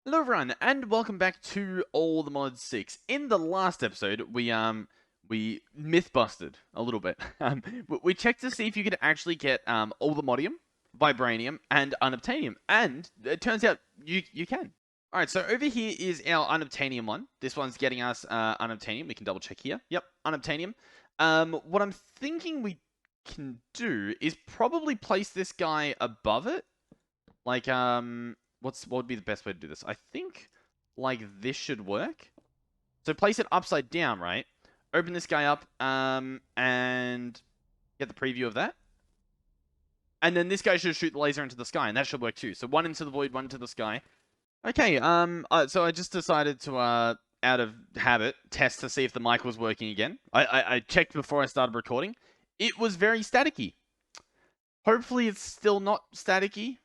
Hello everyone, and welcome back to All the Mods 6. In the last episode, we myth busted a little bit. We checked to see if you could actually get Allthemodium, Vibranium, and Unobtainium, and it turns out you can. Alright, so over here is our Unobtainium one. This one's getting us Unobtainium. We can double check here. Yep, Unobtainium. What I'm thinking we can do is probably place this guy above it. Like, what would be the best way to do this? I think, like, this should work. So place it upside down, right? Open this guy up, and get the preview of that. And then this guy should shoot the laser into the sky, and that should work too. So one into the void, one into the sky. Okay, so I just decided to, out of habit, test to see if the mic was working again. I checked before I started recording. It was very staticky. Hopefully it's still not staticky.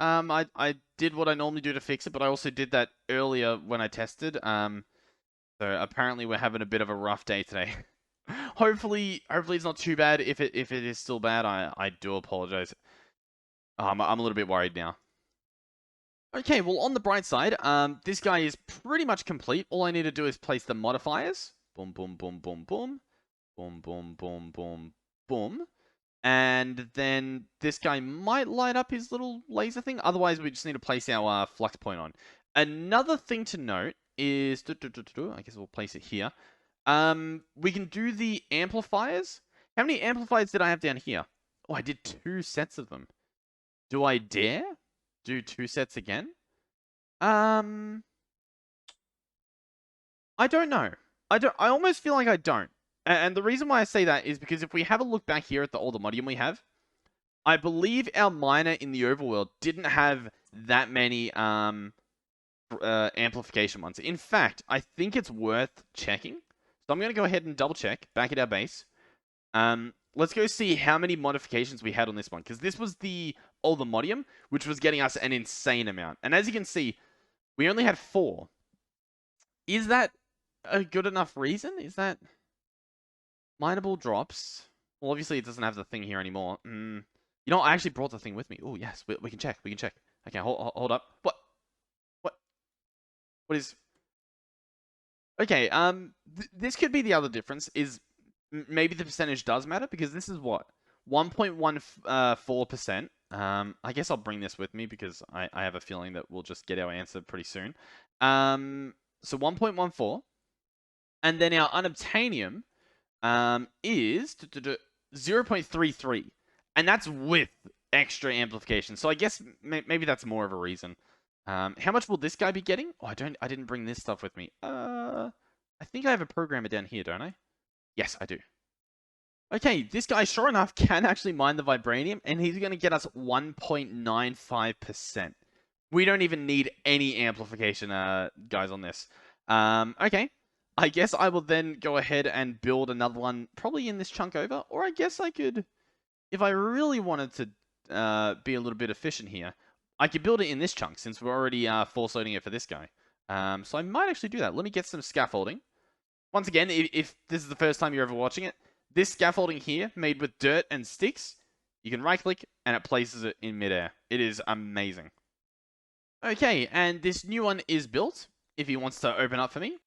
I did what I normally do to fix it, but I also did that earlier when I tested. So apparently we're having a bit of a rough day today. Hopefully it's not too bad. If it is still bad, I do apologize. I'm a little bit worried now. Okay, well, on the bright side, this guy is pretty much complete. All I need to do is place the modifiers. Boom, boom, boom, boom, boom. Boom, boom, boom, boom, boom. And then this guy might light up his little laser thing. Otherwise, we just need to place our flux point on. Another thing to note is... I guess we'll place it here. We can do the amplifiers. How many amplifiers did I have down here? Oh, I did 2 sets of them. Do I dare do 2 sets again? I don't know. I almost feel like I don't. And the reason why I say that is because if we have a look back here at the Allthemodium we have, I believe our miner in the overworld didn't have that many amplification ones. In fact, I think it's worth checking. So I'm going to go ahead and double check back at our base. Let's go see how many modifications we had on this one, because this was the Allthemodium, which was getting us an insane amount. And as you can see, we only had 4. Is that a good enough reason? Is that... Mineable drops. Well, obviously it doesn't have the thing here anymore. You know, I actually brought the thing with me. Oh, yes, we can check. We can check. Okay, hold up. What? What is... Okay, this could be the other difference, is maybe the percentage does matter, because this is what? 1.14%. I guess I'll bring this with me, because I have a feeling that we'll just get our answer pretty soon. So 1.14. And then our unobtainium is 0.33, and that's with extra amplification. So I guess maybe that's more of a reason. How much will this guy be getting? Oh, I didn't bring this stuff with me. I think I have a programmer down here, don't I? Yes, I do. Okay, this guy, sure enough, can actually mine the vibranium, and he's going to get us 1.95%. We don't even need any amplification, guys, on this. Okay. I guess I will then go ahead and build another one, probably in this chunk over. Or I guess I could, if I really wanted to be a little bit efficient here, I could build it in this chunk, since we're already force loading it for this guy. So I might actually do that. Let me get some scaffolding. Once again, if this is the first time you're ever watching it, this scaffolding here, made with dirt and sticks, you can right-click, and it places it in midair. It is amazing. Okay, and this new one is built. If he wants to open up for me,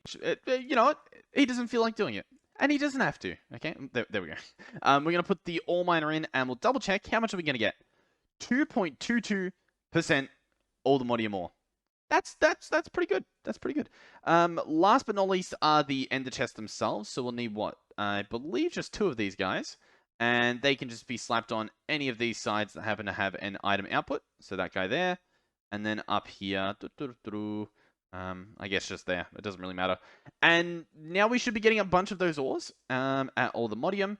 you know what? He doesn't feel like doing it. And he doesn't have to. Okay, there we go. We're going to put the all miner in, and we'll double check. How much are we going to get? 2.22% Allthemodium ore. That's pretty good. That's pretty good. Last but not least are the ender chests themselves. So we'll need what? I believe just 2 of these guys. And they can just be slapped on any of these sides that happen to have an item output. So that guy there. And then up here... I guess just there. It doesn't really matter. And now we should be getting a bunch of those ores at Allthemodium.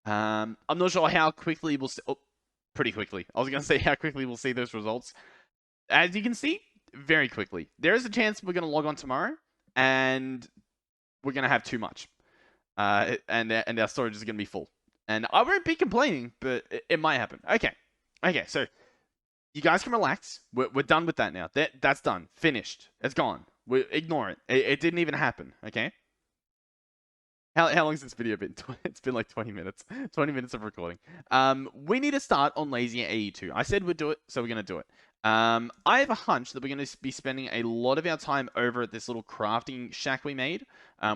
I'm not sure how quickly we'll see... Oh, pretty quickly. I was going to say how quickly we'll see those results. As you can see, very quickly. There is a chance we're going to log on tomorrow, and we're going to have too much. And our storage is going to be full. And I won't be complaining, but it might happen. Okay, so... You guys can relax. We're done with that now. That's done. Finished. It's gone. Ignore it. It didn't even happen. Okay? How long has this video been? It's been like 20 minutes. 20 minutes of recording. We need to start on Lazier AE2. I said we'd do it, so we're going to do it. I have a hunch that we're going to be spending a lot of our time over at this little crafting shack we made,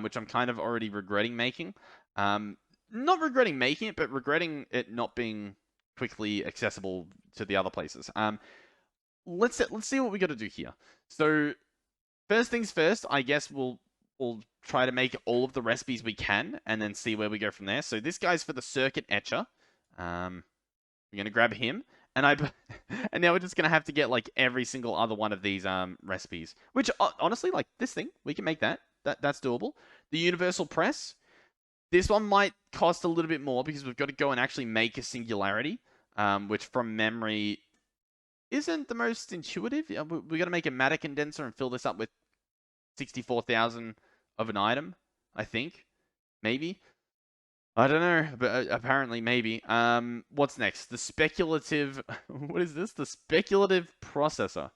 which I'm kind of already regretting making. Not regretting making it, but regretting it not being quickly accessible to the other places. Let's see what we got to do here. So first things first, I guess we'll try to make all of the recipes we can, and then see where we go from there. So this guy's for the circuit etcher. We're gonna grab him, and and now we're just gonna have to get like every single other one of these recipes. Which honestly, like this thing, we can make that. That's doable. The universal press. This one might cost a little bit more because we've got to go and actually make a singularity, which from memory isn't the most intuitive. We got to make a matter condenser and fill this up with 64,000 of an item, I think. Maybe. I don't know, but apparently maybe. What's next? The speculative... What is this? The speculative processor,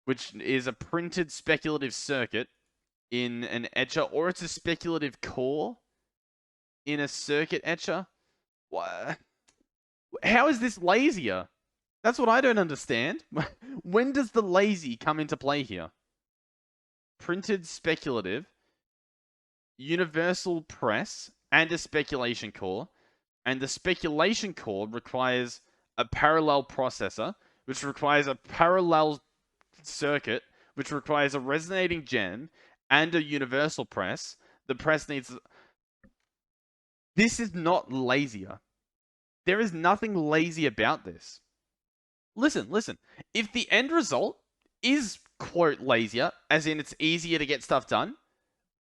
which is a printed speculative circuit in an etcher, or it's a speculative core in a circuit etcher. What? How is this Lazier? That's what I don't understand. When does the lazy come into play here? Printed speculative, universal press, and a speculation core. And the speculation core requires a parallel processor, which requires a parallel circuit, which requires a resonating gem and a universal press. The press needs... This is not Lazier. There is nothing lazy about this. Listen. If the end result is, quote, lazier, as in it's easier to get stuff done,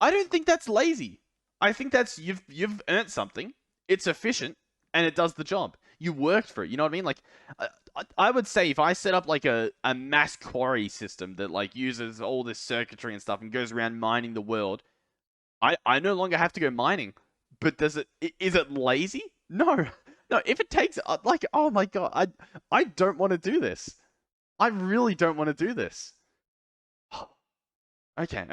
I don't think that's lazy. I think that's you've earned something. It's efficient and it does the job. You worked for it. You know what I mean? Like, I would say if I set up like a mass quarry system that like uses all this circuitry and stuff and goes around mining the world, I no longer have to go mining. But is it lazy? No. No, if it takes like, oh my god, I don't want to do this. I really don't want to do this. Okay.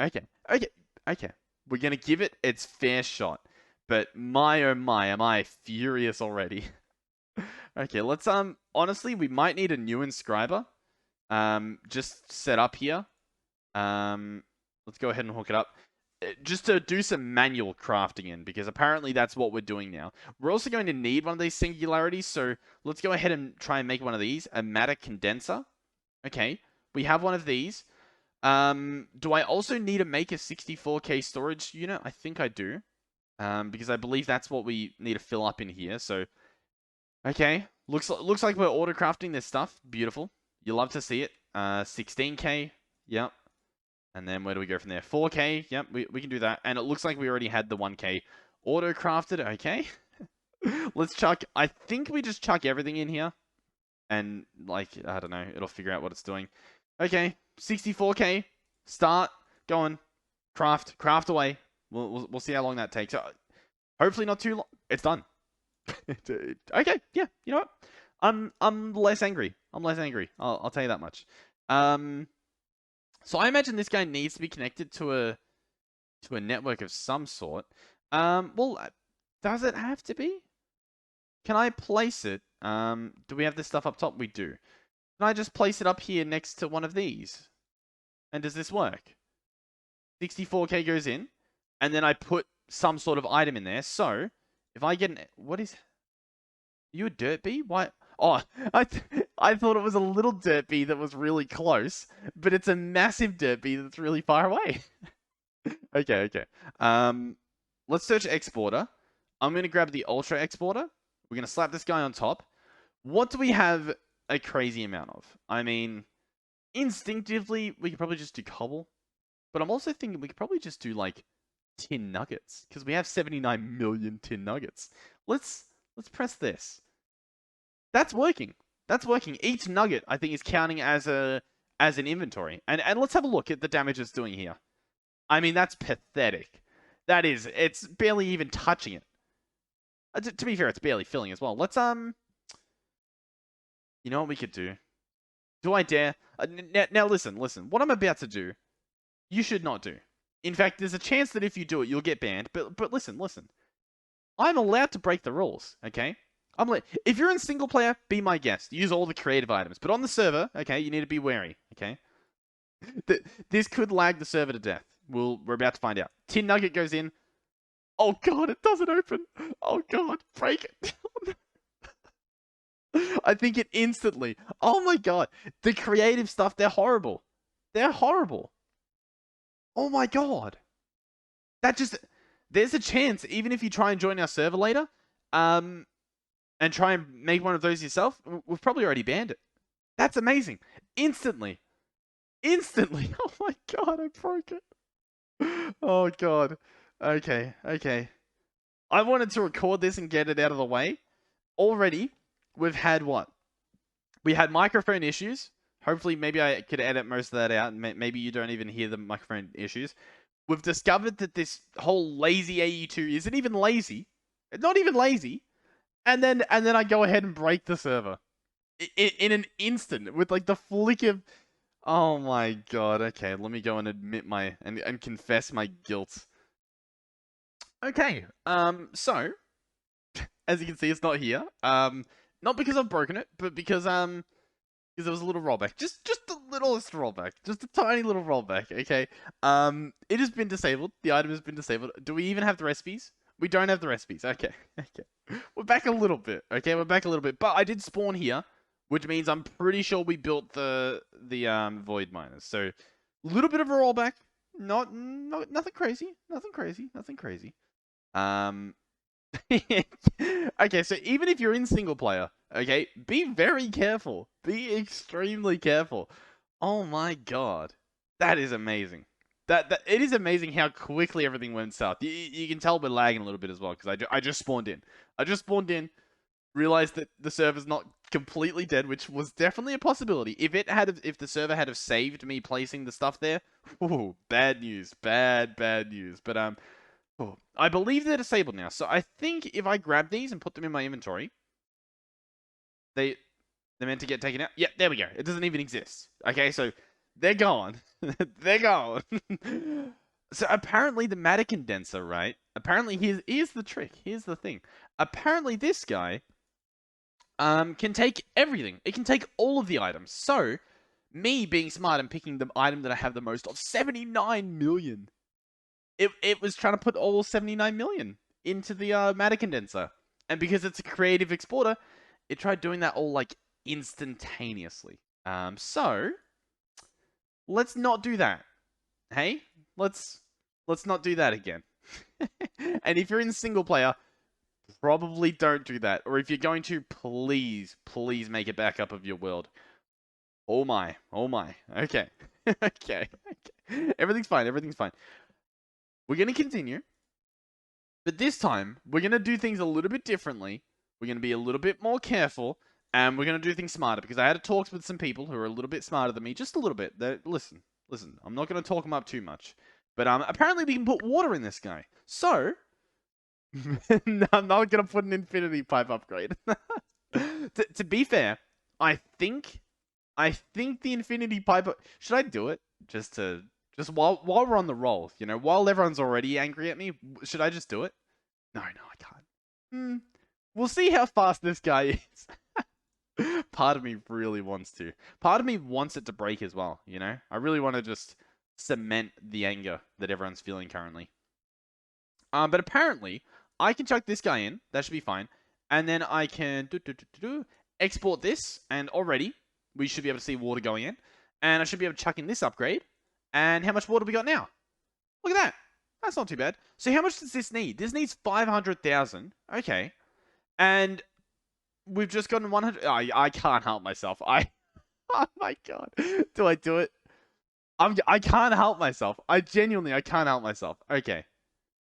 We're gonna give it its fair shot. But my oh my, am I furious already. Okay, let's honestly, we might need a new inscriber. Just set up here. Let's go ahead and hook it up. Just to do some manual crafting in, because apparently that's what we're doing now. We're also going to need one of these singularities, so let's go ahead and try and make one of these. A matter condenser. Okay, we have one of these. Do I also need to make a 64K storage unit? I think I do. Because I believe that's what we need to fill up in here, so... Okay, looks like we're auto crafting this stuff. Beautiful. You love to see it. 16K. Yep. And then where do we go from there? 4K. Yep, we can do that. And it looks like we already had the 1K auto-crafted. Okay. Let's chuck... I think we just chuck everything in here. And, like, I don't know. It'll figure out what it's doing. Okay. 64K. Start. Go on. Craft. Craft away. We'll see how long that takes. Hopefully not too long. It's done. Okay. Yeah. You know what? I'm less angry. I'm less angry. I'll tell you that much. So I imagine this guy needs to be connected to a network of some sort. Well, does it have to be? Can I place it? Do we have this stuff up top? We do. Can I just place it up here next to one of these? And does this work? 64K goes in, and then I put some sort of item in there. So, if I get an... What is... Are you a dirt bee? Why... Oh, I thought it was a little dirt bee that was really close, but it's a massive dirt bee that's really far away. Okay. Let's search exporter. I'm going to grab the ultra exporter. We're going to slap this guy on top. What do we have a crazy amount of? I mean, instinctively, we could probably just do cobble. But I'm also thinking we could probably just do, like, tin nuggets. Because we have 79 million tin nuggets. Let's press this. That's working. That's working. Each nugget, I think, is counting as an inventory. And let's have a look at the damage it's doing here. I mean, that's pathetic. That is, it's barely even touching it. To be fair, it's barely filling as well. Let's, you know what we could do? Do I dare? Now listen. What I'm about to do, you should not do. In fact, there's a chance that if you do it, you'll get banned. But listen. I'm allowed to break the rules, okay? I'm like, if you're in single player, be my guest. Use all the creative items. But on the server, okay, you need to be wary, okay? This could lag the server to death. We're about to find out. Tin Nugget goes in. Oh god, it doesn't open. Oh god, break it. I think it instantly. Oh my god. The creative stuff, they're horrible. They're horrible. Oh my god. That just... There's a chance, even if you try and join our server later, and try and make one of those yourself, we've probably already banned it. That's amazing. Instantly. Instantly. Oh my god, I broke it. Oh god. Okay, okay. I wanted to record this and get it out of the way. Already, we've had what? We had microphone issues. Hopefully, maybe I could edit most of that out, and maybe you don't even hear the microphone issues. We've discovered that this whole lazy AE2 isn't even lazy. It's not even lazy. And then I go ahead and break the server. In an instant, with like the flick of... Oh my god, okay, let me go and admit and confess my guilt. Okay, so, as you can see, it's not here. Not because I've broken it, but because there was a little rollback. Just the littlest rollback. Just a tiny little rollback, okay? It has been disabled. The item has been disabled. Do we even have the recipes? We don't have the recipes. Okay, okay. We're back a little bit, okay? We're back a little bit. But I did spawn here, which means I'm pretty sure we built the void miners. So, a little bit of a rollback. Nothing crazy. Nothing crazy. Nothing crazy. Okay, so even if you're in single player, okay, be very careful. Be extremely careful. Oh my god. That is amazing. That it is amazing how quickly everything went south. You can tell we're lagging a little bit as well, because I just spawned in. I just spawned in, realized that the server's not completely dead, which was definitely a possibility. If the server had have saved me placing the stuff there, ooh, bad news. Bad news. But oh, I believe they're disabled now. So I think if I grab these and put them in my inventory, they're meant to get taken out. Yeah, there we go. It doesn't even exist. Okay, so they're gone. They're gone. So apparently the matter condenser, right? Apparently here's the trick. Here's the thing. Apparently this guy can take everything. It can take all of the items. So me being smart and picking the item that I have the most of, 79 million. It was trying to put all 79 million into the matter condenser. And because it's a creative exporter, it tried doing that all like instantaneously. So let's not do that. Hey? Let's not do that again. And if you're in single player, probably don't do that. Or if you're going to, please make a backup of your world. Oh my. Okay. Okay. Everything's fine. We're going to continue. But this time, we're going to do things a little bit differently. We're going to be a little bit more careful. And we're going to do things smarter. Because I had talks with some people who are a little bit smarter than me. Just a little bit. Listen. I'm not going to talk them up too much. But apparently we can put water in this guy. So, no, I'm not going to put an infinity pipe upgrade. To be fair, I think the infinity pipe... Should I do it? Just while we're on the roll, you know, while everyone's already angry at me, should I just do it? No, I can't. We'll see how fast this guy is. Part of me really wants to. Part of me wants it to break as well, you know? I really want to just cement the anger that everyone's feeling currently. But apparently, I can chuck this guy in. That should be fine. And then I can export this, and already we should be able to see water going in. And I should be able to chuck in this upgrade. And how much water we got now? Look at that. That's not too bad. So how much does this need? This needs 500,000. Okay. And we've just gotten 100. Oh, I can't help myself. Oh my god. Do I do it? I can't help myself. I can't help myself. Okay.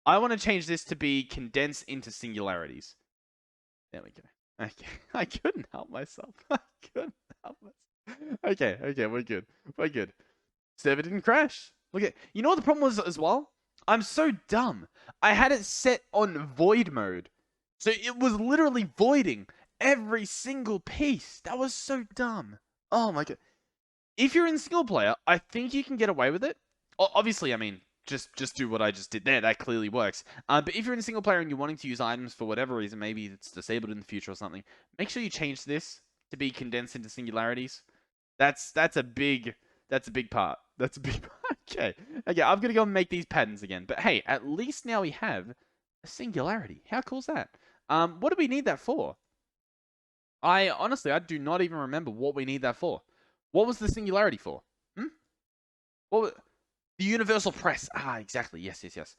I want to change this to be condensed into singularities. There we go. Okay. I couldn't help myself. Okay, we're good. Server didn't crash. Look at... You know what the problem was as well? I'm so dumb. I had it set on void mode. So it was literally voiding every single piece. That was so dumb. Oh my god. If you're in single player, I think you can get away with it. Obviously, I mean, just do what I just did there. That clearly works. But if you're in a single player and you're wanting to use items for whatever reason, maybe it's disabled in the future or something, make sure you change this to be condensed into singularities. That's a big part. That's a big part. Okay. Okay, I'm gonna go and make these patterns again. But hey, at least now we have a singularity. How cool is that? What do we need that for? I do not even remember what we need that for. What was the singularity for? Hmm? The universal press. Ah, exactly. Yes, yes, yes.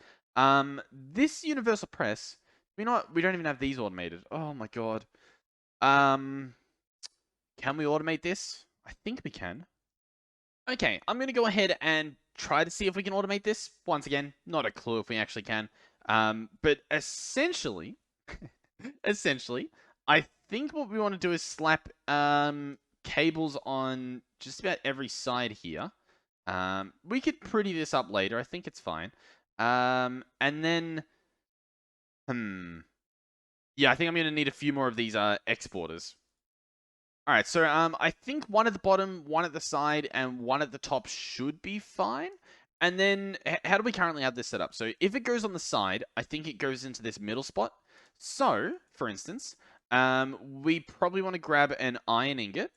This universal press, we don't even have these automated. Oh my god. Can we automate this? I think we can. Okay, I'm gonna go ahead and try to see if we can automate this. Once again, not a clue if we actually can. But essentially, essentially, I think what we want to do is slap cables on just about every side here. We could pretty this up later. I think it's fine. And then, yeah, I think I'm gonna need a few more of these exporters. All right, so I think one at the bottom, one at the side, and one at the top should be fine. And then, how do we currently have this set up? So if it goes on the side, I think it goes into this middle spot. So, for instance, we probably want to grab an iron ingot,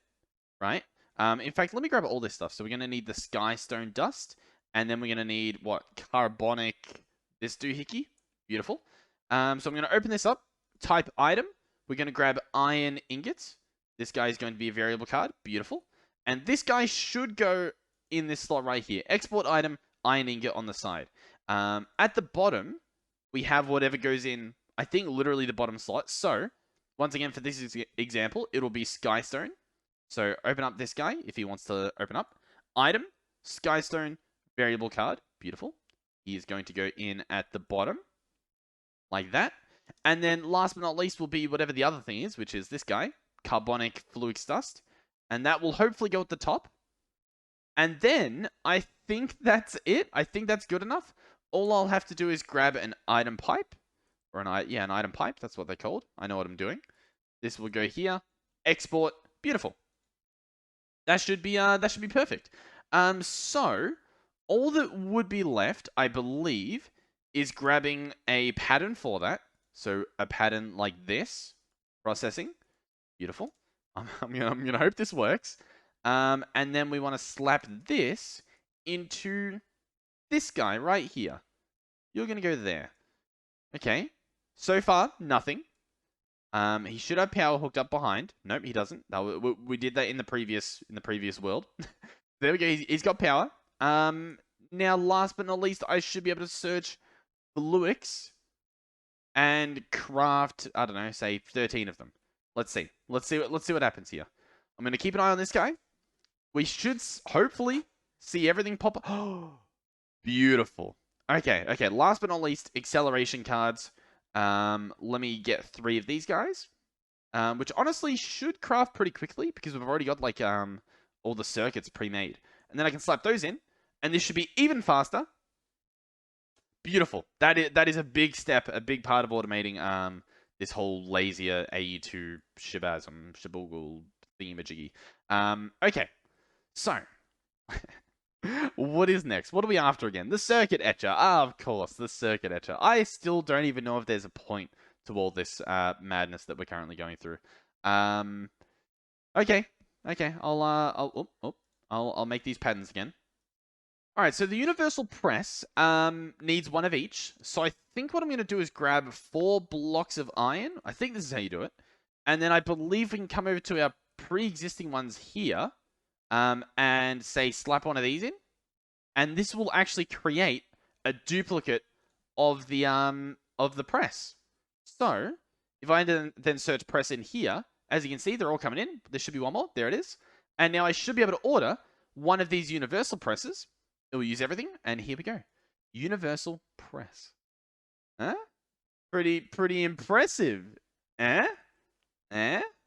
right? In fact, let me grab all this stuff. So we're going to need the skystone dust, and then we're going to need, what, carbonic, this doohickey. Beautiful. So I'm going to open this up, type item. We're going to grab iron ingots. This guy is going to be a variable card. Beautiful. And this guy should go in this slot right here. Export item, iron ingot on the side. At the bottom, we have whatever goes in, I think, literally the bottom slot. So, once again, for this example, it'll be skystone. So, open up this guy if he wants to open up. Item, skystone, variable card. Beautiful. He is going to go in at the bottom. Like that. And then, last but not least, will be whatever the other thing is, which is this guy. Carbonic flux dust, and that will hopefully go at the top. And then I think that's it. I think that's good enough. All I'll have to do is grab an item pipe, or an item pipe. That's what they're called. I know what I'm doing. This will go here. Export. Beautiful. That should be perfect. So all that would be left, I believe, is grabbing a pattern for that. So a pattern like this, processing. Beautiful. I'm gonna hope this works. And then we want to slap this into this guy right here. You're gonna go there. Okay. So far, nothing. He should have power hooked up behind. Nope, he doesn't. We did that in the previous world. There we go. He's got power. Now, last but not least, I should be able to search flux and craft, I don't know, say 13 of them. Let's see. Let's see what happens here. I'm going to keep an eye on this guy. We should hopefully see everything pop up. Oh, beautiful. Okay. Last but not least, acceleration cards. Let me get 3 of these guys. Which honestly should craft pretty quickly because we've already got like all the circuits pre-made. And then I can slap those in, and this should be even faster. Beautiful. That is a big step, a big part of automating this whole Lazier AE2 Shiboogle thingamajiggy. Okay. So, what is next? What are we after again? The circuit etcher. Ah, of course, the circuit etcher. I still don't even know if there's a point to all this madness that we're currently going through. Okay. I'll make these patterns again. All right, so the universal press needs one of each. So I think what I'm going to do is grab 4 blocks of iron. I think this is how you do it. And then I believe we can come over to our pre-existing ones here and say slap one of these in. And this will actually create a duplicate of the press. So if I then search press in here, as you can see, they're all coming in. There should be one more. There it is. And now I should be able to order one of these universal presses. It will use everything, and here we go. Universal press. Huh? Pretty impressive. Eh?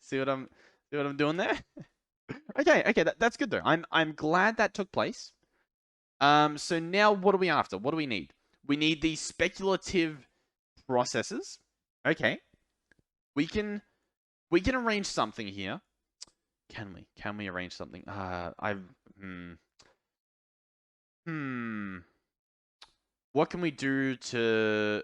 See what I'm doing there? Okay, that's good though. I'm glad that took place. So now what are we after? What do we need? We need these speculative processes. Okay. We can arrange something here. Can we? Can we arrange something? What can we do to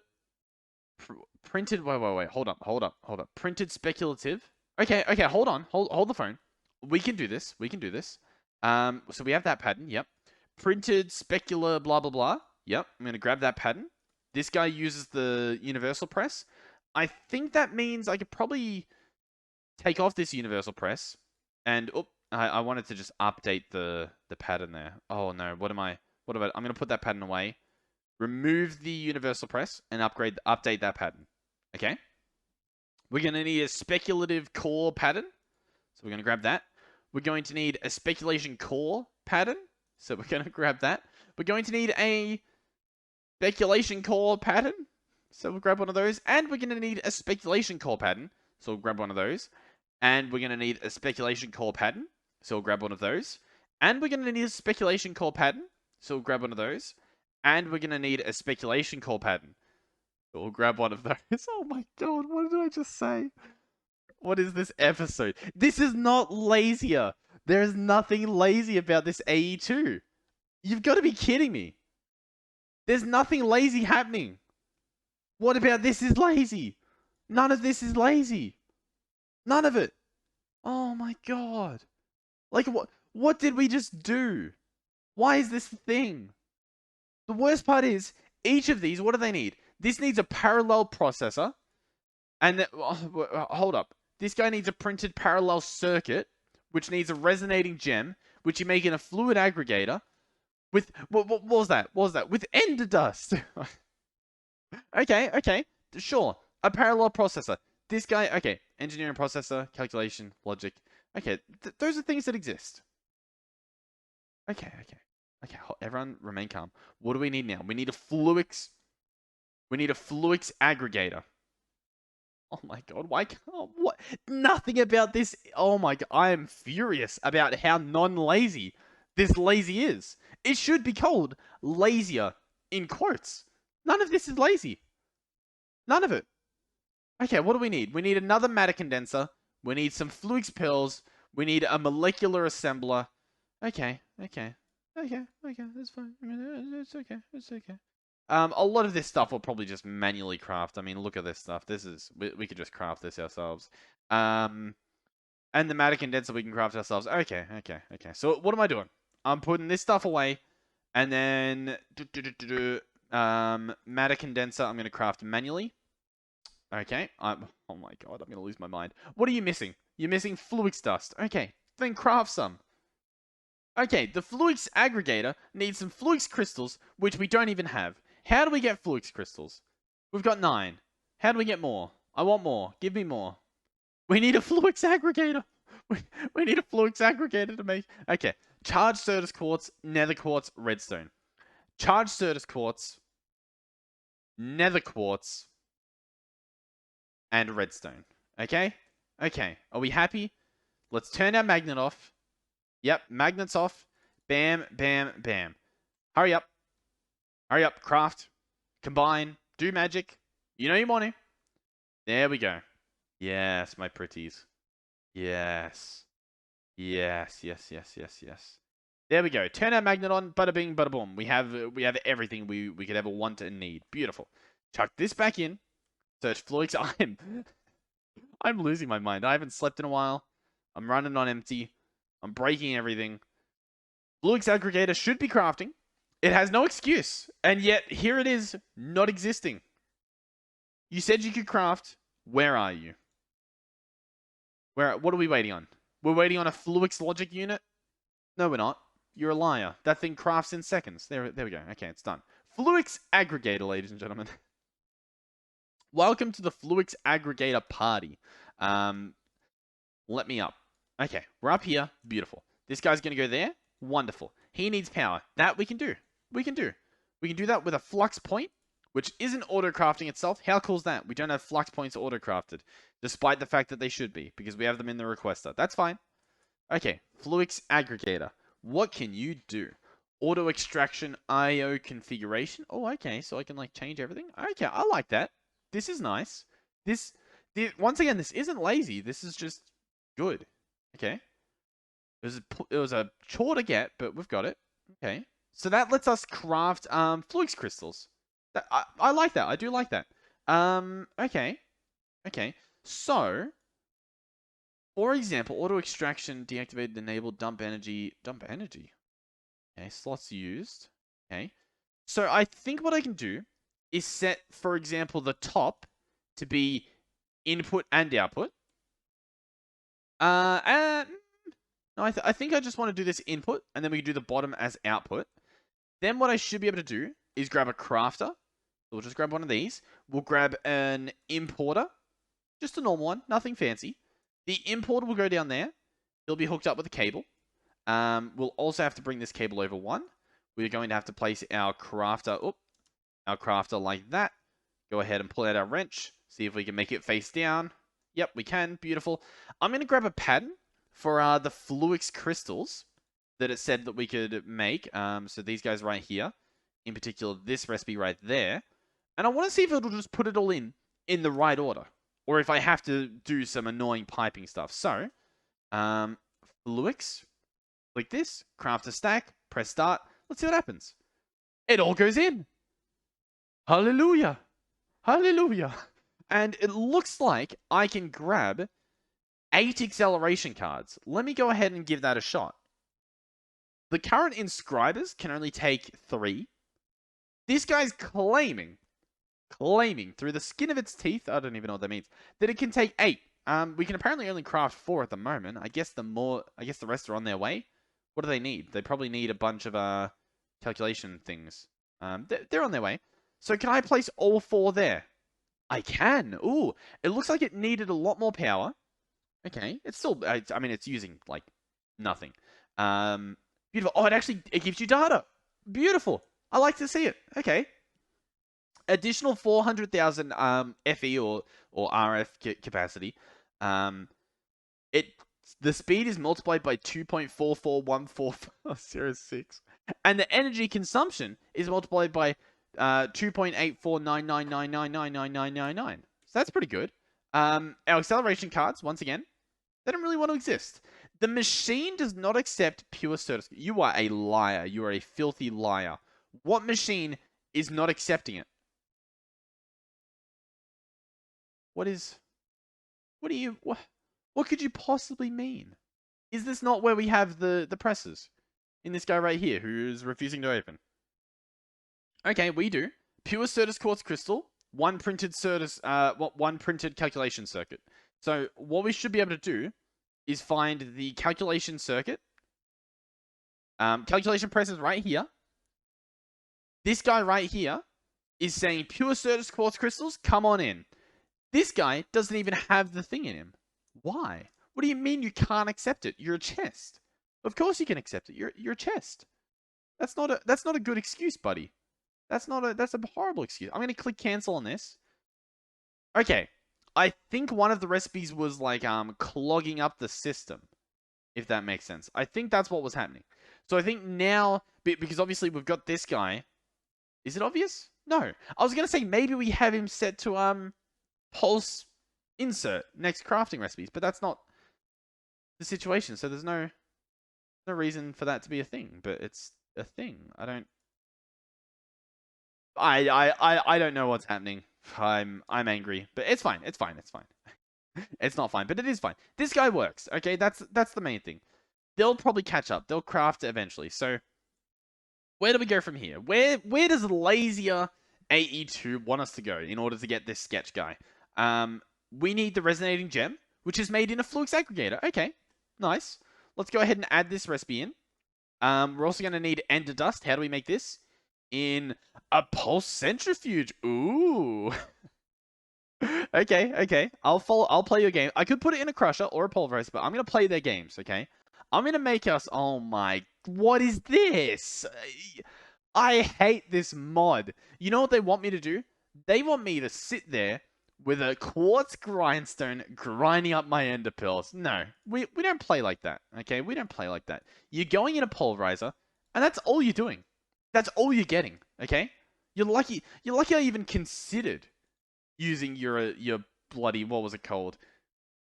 printed? Wait. Hold up. Printed speculative. Okay. Hold on. Hold the phone. We can do this. So we have that pattern. Yep. Printed specular. Blah blah blah. Yep. I'm gonna grab that pattern. This guy uses the universal press. I think that means I could probably take off this universal press, and I wanted to just update the pattern there. Oh no, what about? I'm gonna put that pattern away. Remove the universal press and update that pattern. Okay. We're gonna need a speculative core pattern, so we're gonna grab that. We're going to need a speculation core pattern, so we're gonna grab that. We're going to need a speculation core pattern, so we'll grab one of those, and we're gonna need a speculation core pattern, so we'll grab one of those. And we're going to need a speculation core pattern, so we'll grab one of those. And we're going to need a speculation core pattern, so we'll grab one of those. And we're going to need a speculation core pattern, so we'll grab one of those. Oh my god, what did I just say? What is this episode? This is not Lazier. There is nothing lazy about this AE2. You've got to be kidding me. There's nothing lazy happening. What about this is lazy? None of this is lazy. None of it. Oh my god. Like, what did we just do? Why is this the thing? The worst part is, each of these, what do they need? This needs a parallel processor. And hold up. This guy needs a printed parallel circuit, which needs a resonating gem, which you make in a fluid aggregator. With, what was that? With ender dust. Okay. Sure. A parallel processor. This guy, okay. Engineering processor, calculation, logic. Okay, those are things that exist. Okay. Everyone remain calm. What do we need now? We need a Fluix. We need a Fluix aggregator. Oh my god, why can't... what? Nothing about this... Oh my god, I am furious about how non-lazy this lazy is. It should be called Lazier, in quotes. None of this is lazy. None of it. Okay, what do we need? We need another matter condenser. We need some Fluix pills. We need a molecular assembler. Okay, that's fine. It's okay. A lot of this stuff we'll probably just manually craft. I mean, look at this stuff. We could just craft this ourselves. And the matter condenser we can craft ourselves. Okay. So what am I doing? I'm putting this stuff away, and then matter condenser I'm gonna craft manually. Okay, oh my god, I'm gonna lose my mind. What are you missing? You're missing Fluix dust. Okay, then craft some. Okay, the Fluix aggregator needs some Fluix crystals, which we don't even have. How do we get Fluix crystals? We've got 9. How do we get more? I want more. Give me more. We need a Fluix aggregator. We need a Fluix aggregator to make... Okay, charged Certus quartz, nether quartz, redstone. Charged Certus quartz, nether quartz, and redstone. Okay? Are we happy? Let's turn our magnet off. Yep, magnet's off. Bam. Hurry up, craft. Combine. Do magic. You know you want to. There we go. Yes, my pretties. Yes. There we go. Turn our magnet on. Bada bing, bada boom. We have everything we could ever want and need. Beautiful. Chuck this back in. Search Fluix. I'm losing my mind. I haven't slept in a while. I'm running on empty. I'm breaking everything. Fluix aggregator should be crafting. It has no excuse. And yet, here it is, not existing. You said you could craft. Where are you? What are we waiting on? We're waiting on a Fluix logic unit? No, we're not. You're a liar. That thing crafts in seconds. There we go. Okay, it's done. Fluix aggregator, ladies and gentlemen. Welcome to the Fluix aggregator party. Let me up. Okay, we're up here. Beautiful. This guy's going to go there. Wonderful. He needs power. That we can do. We can do that with a flux point, which isn't auto-crafting itself. How cool is that? We don't have flux points auto-crafted, despite the fact that they should be, because we have them in the requester. That's fine. Okay, Fluix aggregator. What can you do? Auto extraction IO configuration. Oh, okay, so I can like change everything. Okay, I like that. This is nice. Once again, this isn't lazy. This is just good. Okay. It was a chore to get, but we've got it. Okay. So that lets us craft Fluix crystals. I like that. I do like that. Okay. Okay. So, for example, auto extraction deactivated, enabled, dump energy. Dump energy. Okay, slots used. Okay. So I think what I can do is set, for example, the top to be input and output. And no, I think I just want to do this input, and then we can do the bottom as output. Then what I should be able to do is grab a crafter. We'll just grab one of these. We'll grab an importer. Just a normal one, nothing fancy. The importer will go down there. It'll be hooked up with a cable. We'll also have to bring this cable over one. We're going to have to place our crafter, like that. Go ahead and pull out our wrench. See if we can make it face down. Yep, we can. Beautiful. I'm going to grab a pattern for the Fluix crystals that it said that we could make. So these guys right here. In particular, this recipe right there. And I want to see if it'll just put it all in the right order. Or if I have to do some annoying piping stuff. So, Fluix. Click this. Craft a stack. Press start. Let's see what happens. It all goes in. Hallelujah. Hallelujah. And it looks like I can grab 8 acceleration cards. Let me go ahead and give that a shot. The current inscribers can only take 3. This guy's claiming through the skin of its teeth, I don't even know what that means, that it can take 8. We can apparently only craft 4 at the moment. I guess the rest are on their way. What do they need? They probably need a bunch of calculation things. They're on their way. So can I place all 4 there? I can. Ooh, it looks like it needed a lot more power. Okay, it's still, I mean, it's using like nothing. Beautiful. Oh, it gives you data. Beautiful. I like to see it. Okay. Additional 400,000 FE or RF capacity. The speed is multiplied by 2.4414406, and the energy consumption is multiplied by 2.8499999999. So that's pretty good. Our acceleration cards, once again, they don't really want to exist. The machine does not accept pure certificate. You are a liar. You are a filthy liar. What machine is not accepting it? What could you possibly mean? Is this not where we have the presses? In this guy right here, who is refusing to open. Okay, we do. Pure Certus Quartz Crystal, one printed calculation circuit. So what we should be able to do is find the calculation circuit. Calculation press is right here. This guy right here is saying Pure Certus Quartz Crystals, come on in. This guy doesn't even have the thing in him. Why? What do you mean you can't accept it? You're a chest. Of course you can accept it. You're a chest. That's not a good excuse, buddy. That's a horrible excuse. I'm gonna click cancel on this. Okay. I think one of the recipes was like clogging up the system. If that makes sense. I think that's what was happening. So I think now, because obviously we've got this guy. Is it obvious? No. I was gonna say maybe we have him set to pulse insert next crafting recipes, but that's not the situation. So there's no reason for that to be a thing, but it's a thing. I don't know what's happening. I'm angry, but it's fine. It's fine. It's fine. It's not fine, but it is fine. This guy works. Okay, that's the main thing. They'll probably catch up. They'll craft eventually. So where do we go from here? Where does Lazier AE2 want us to go in order to get this sketch guy? We need the resonating gem, which is made in a Fluix aggregator. Okay, nice. Let's go ahead and add this recipe in. We're also going to need ender dust. How do we make this? In a pulse centrifuge. Ooh. Okay. I'll play your game. I could put it in a crusher or a pulverizer, but I'm going to play their games, okay? I'm going to make us... Oh my... What is this? I hate this mod. You know what they want me to do? They want me to sit there with a quartz grindstone grinding up my ender pearls. No, we don't play like that, okay? We don't play like that. You're going in a pulverizer, and that's all you're doing. That's all you're getting, okay? You're lucky I even considered using your bloody, what was it called?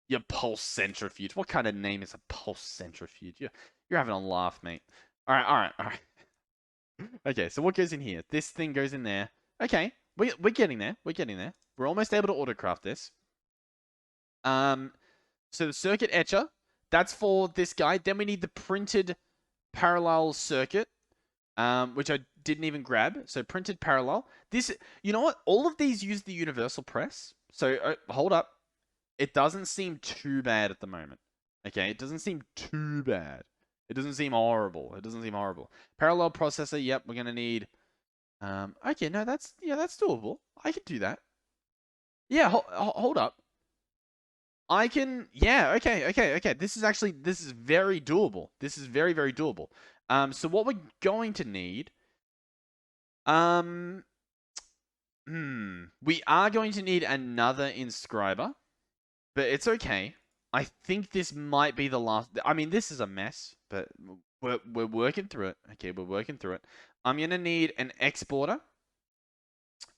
Your pulse centrifuge. What kind of name is a pulse centrifuge? You're having a laugh, mate. All right. Okay, so what goes in here? This thing goes in there. Okay. We're getting there. We're getting there. We're almost able to autocraft this. So the circuit etcher, that's for this guy. Then we need the printed parallel circuit, which I didn't even grab. So printed parallel. This, you know what? All of these use the universal press. So hold up. It doesn't seem too bad at the moment. Okay, it doesn't seem too bad. It doesn't seem horrible. It doesn't seem horrible. Parallel processor. Yep, we're gonna need. Okay, no, that's doable. I can do that. Yeah, hold up. I can, yeah, okay. This is very doable. This is very, very doable. So what we're going to need, we are going to need another inscriber, but it's okay. I think this might be the last. I mean, this is a mess, but we're working through it. Okay, we're working through it. I'm gonna need an exporter.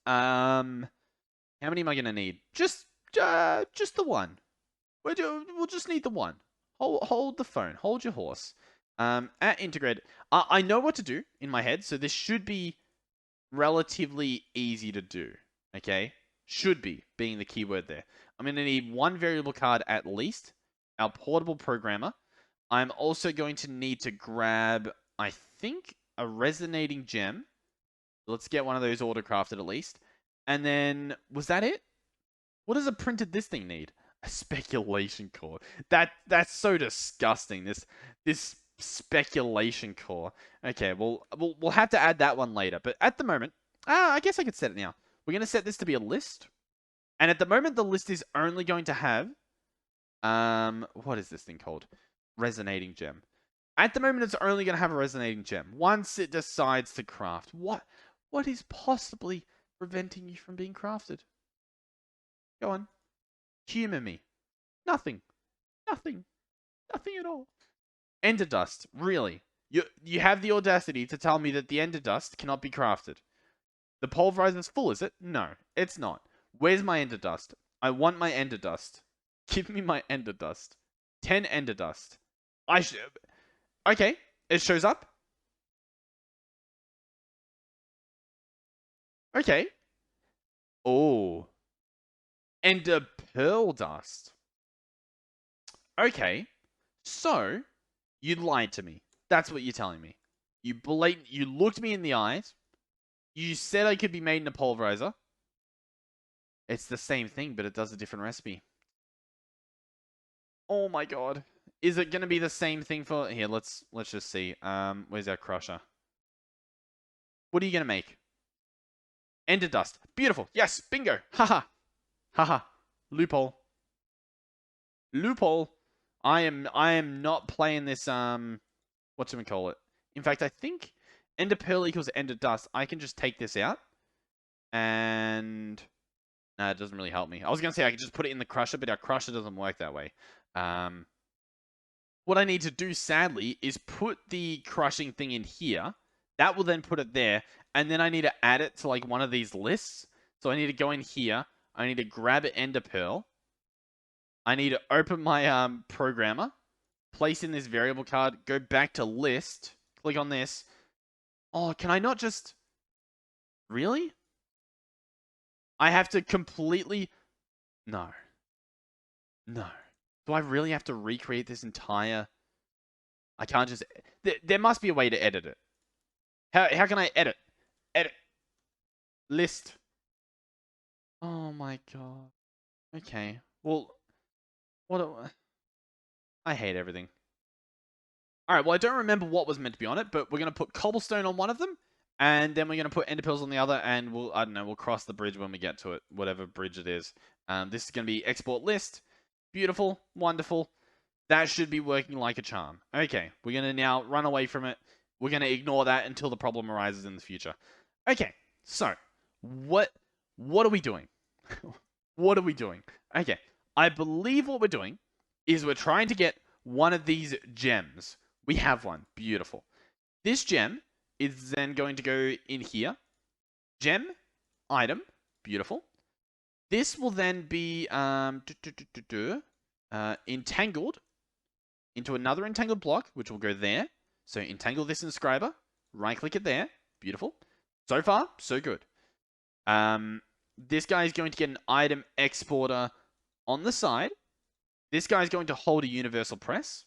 How many am I gonna need? Just the one. We'll just need the one. Hold the phone. Hold your horse. At integrate, I know what to do in my head, so this should be relatively easy to do. Okay, should be being the keyword there. I'm going to need one variable card at least. Our portable programmer. I'm also going to need to grab, I think, a resonating gem. Let's get one of those autocrafted at least. And then, was that it? What does a printed this thing need? A speculation core. That's so disgusting. This speculation core. Okay, well we'll have to add that one later. But at the moment, I guess I could set it now. We're gonna set this to be a list. And at the moment, the list is only going to have what is this thing called? Resonating gem. At the moment, it's only going to have a resonating gem. Once it decides to craft, what is possibly preventing you from being crafted? Go on. Humor me. Nothing. Nothing. Nothing at all. Ender dust. Really? You have the audacity to tell me that the ender dust cannot be crafted. The pulverizer's full, is it? No, it's not. Where's my ender dust? I want my ender dust. Give me my ender dust. 10 ender dust. Okay, it shows up. Okay. Oh. Ender pearl dust. Okay. So, you lied to me. That's what you're telling me. You looked me in the eyes. You said I could be made in a pulverizer. It's the same thing, but it does a different recipe. Oh my god. Is it going to be the same thing for... Here, let's just see. Where's our crusher? What are you going to make? Ender dust. Beautiful. Yes, bingo. Haha. Haha. Loophole. Loophole. I am not playing this, whatchamacallit. In fact, I think ender pearl equals ender dust. I can just take this out. And... No, it doesn't really help me. I was going to say I could just put it in the crusher, but our crusher doesn't work that way. What I need to do, sadly, is put the crushing thing in here. That will then put it there. And then I need to add it to like one of these lists. So I need to go in here. I need to grab an ender pearl. I need to open my programmer. Place in this variable card. Go back to list. Click on this. Oh, can I not just... Really? I have to completely... No. No. Do I really have to recreate this entire... I can't just... There must be a way to edit it. How can I edit? Edit. List. Oh my god. Okay. Well, what... I hate everything. Alright, well I don't remember what was meant to be on it, but we're going to put cobblestone on one of them. And then we're going to put ender pearls on the other, and I don't know, we'll cross the bridge when we get to it, whatever bridge it is. This is going to be export list. Beautiful, wonderful. That should be working like a charm. Okay, we're going to now run away from it. We're going to ignore that until the problem arises in the future. Okay, so, what are we doing? What are we doing? Okay, I believe what we're doing is we're trying to get one of these gems. We have one. Beautiful. This gem is then going to go in here. Gem, item, beautiful. This will then be entangled into another entangled block, which will go there. So entangle this inscriber, right-click it there, beautiful. So far, so good. This guy is going to get an item exporter on the side. This guy is going to hold a universal press.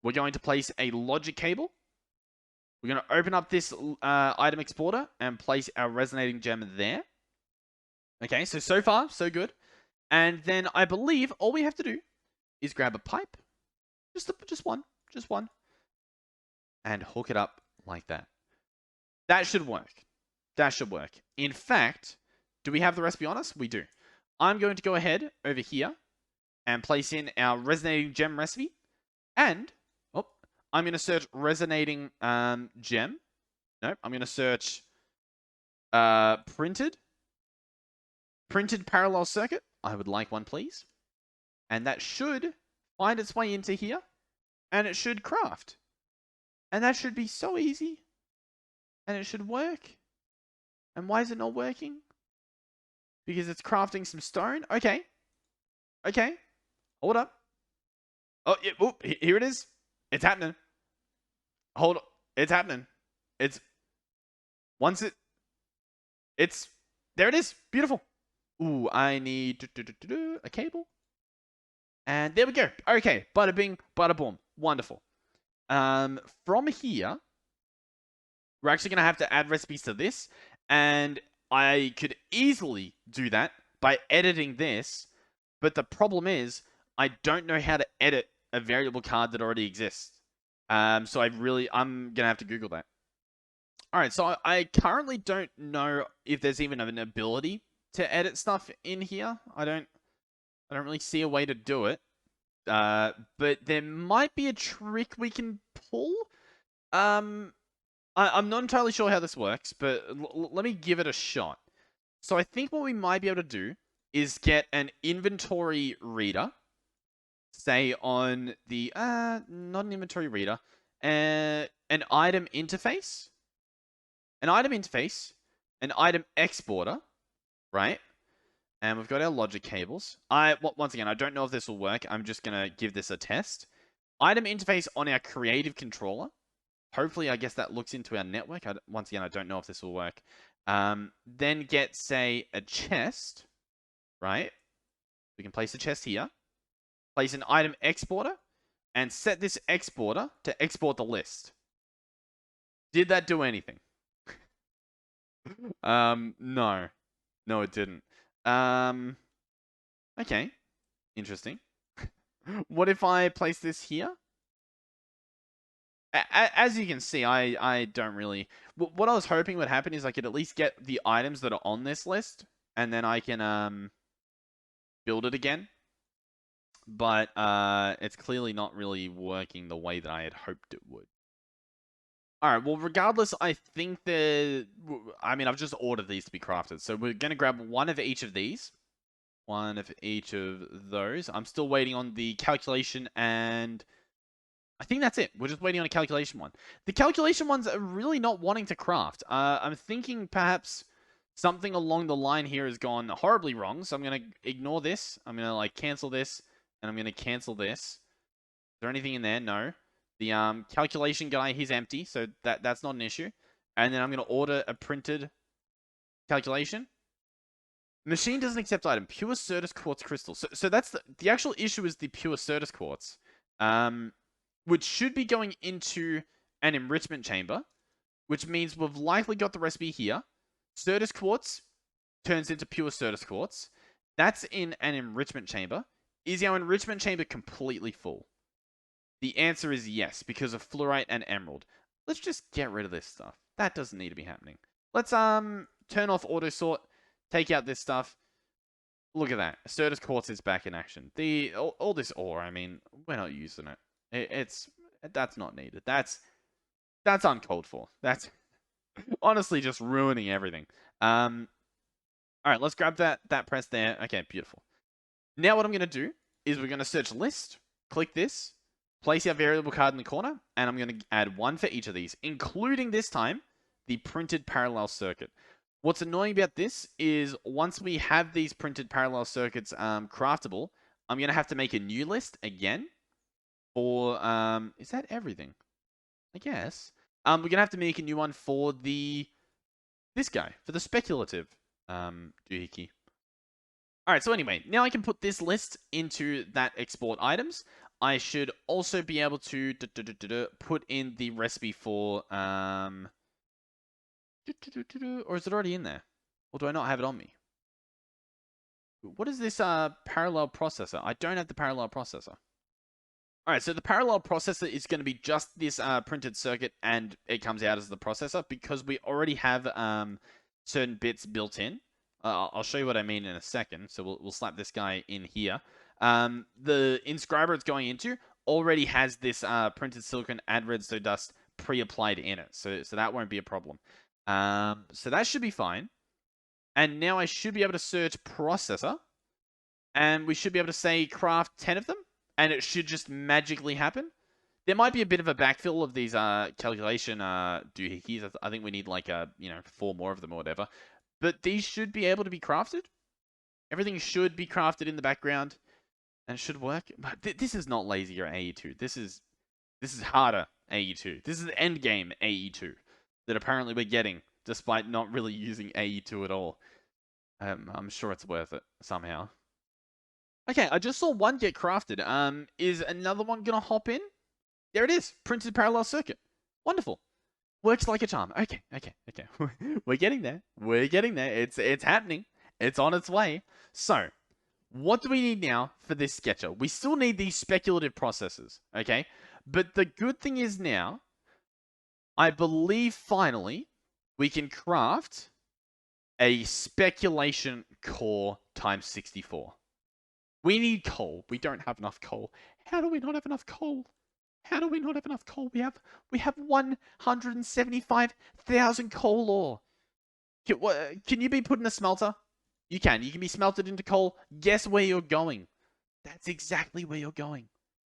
We're going to place a logic cable. We're going to open up this item exporter and place our resonating gem there. Okay, so far, so good. And then I believe all we have to do is grab a pipe. Just one. And hook it up like that. That should work. That should work. In fact, do we have the recipe on us? We do. I'm going to go ahead over here and place in our resonating gem recipe. And, I'm going to search resonating gem. Nope, I'm going to search printed parallel circuit. I would like one, please. And that should find its way into here. And it should craft. And that should be so easy. And it should work. And why is it not working? Because it's crafting some stone. Okay. Hold up. Oh, yeah. Oh, here it is. It's happening. Hold on. It's happening. There it is. Beautiful. Ooh, I need a cable. And there we go. Okay. Bada bing, bada boom. Wonderful. From here, we're actually going to have to add recipes to this. And I could easily do that by editing this. But the problem is, I don't know how to edit a variable card that already exists. So I'm going to have to Google that. Alright, so I currently don't know if there's even an ability to edit stuff in here. I don't really see a way to do it. But there might be a trick we can pull. I'm not entirely sure how this works, but let me give it a shot. So I think what we might be able to do is get an inventory reader. Say on the, not an inventory reader, an item interface. An item exporter, right? And we've got our logic cables. Once again, I don't know if this will work. I'm just going to give this a test. Item interface on our creative controller. Hopefully, I guess that looks into our network. Once again, I don't know if this will work. Then get, say, a chest, right? We can place a chest here. Place an item exporter. And set this exporter to export the list. Did that do anything? No. No, it didn't. Okay. Interesting. What if I place this here? As you can see, I don't really... What I was hoping would happen is I could at least get the items that are on this list, and then I can build it again. But it's clearly not really working the way that I had hoped it would. Alright, well, regardless, I think I've just ordered these to be crafted. So we're going to grab one of each of these. One of each of those. I'm still waiting on the calculation, and I think that's it. We're just waiting on a calculation one. The calculation ones are really not wanting to craft. I'm thinking perhaps something along the line here has gone horribly wrong. So I'm going to ignore this. I'm going to cancel this, and I'm going to cancel this. Is there anything in there? No. The calculation guy, he's empty, so that's not an issue. And then I'm going to order a printed calculation. Machine doesn't accept item. Pure Certus Quartz Crystal. So that's the actual issue is the Pure Certus Quartz. Which should be going into an enrichment chamber. Which means we've likely got the recipe here. Certus Quartz turns into Pure Certus Quartz. That's in an enrichment chamber. Is our enrichment chamber completely full? The answer is yes, because of fluorite and emerald. Let's just get rid of this stuff. That doesn't need to be happening. Let's turn off auto sort, take out this stuff. Look at that. Certus Quartz is back in action. All this ore, I mean, we're not using it. That's not needed. That's uncalled for. That's honestly just ruining everything. Alright, let's grab that press there. Okay, beautiful. Now what I'm going to do is we're going to search list, click this, place our variable card in the corner, and I'm going to add one for each of these, including this time, the printed parallel circuit. What's annoying about this is once we have these printed parallel circuits craftable, I'm going to have to make a new list again for, is that everything? I guess. We're going to have to make a new one for this guy, for the speculative doohickey. Alright, so anyway, now I can put this list into that export items. I should also be able to put in the recipe for, or is it already in there? Or do I not have it on me? What is this parallel processor? I don't have the parallel processor. Alright, so the parallel processor is going to be just this printed circuit, and it comes out as the processor because we already have certain bits built in. I'll show you what I mean in a second. So we'll slap this guy in here. The inscriber it's going into already has this printed silicon add redstone dust pre-applied in it, so that won't be a problem. So that should be fine. And now I should be able to search processor, and we should be able to say craft 10 of them, and it should just magically happen. There might be a bit of a backfill of these calculation doohickeys. I think we need like 4 more of them or whatever. But these should be able to be crafted. Everything should be crafted in the background, and it should work. But this is not Lazier AE2. This is harder AE2. This is end game AE2 that apparently we're getting, despite not really using AE2 at all. I'm sure it's worth it somehow. Okay, I just saw one get crafted. Is another one gonna hop in? There it is. Printed parallel circuit. Wonderful. Works like a charm. Okay. We're getting there. It's happening. It's on its way. So, what do we need now for this sketcher? We still need these speculative processes, okay? But the good thing is now, I believe finally, we can craft a speculation core times 64. We need coal. We don't have enough coal. How do we not have enough coal? How do we not have enough coal? We have 175,000 coal ore. Can you be put in a smelter? You can. You can be smelted into coal. Guess where you're going? That's exactly where you're going.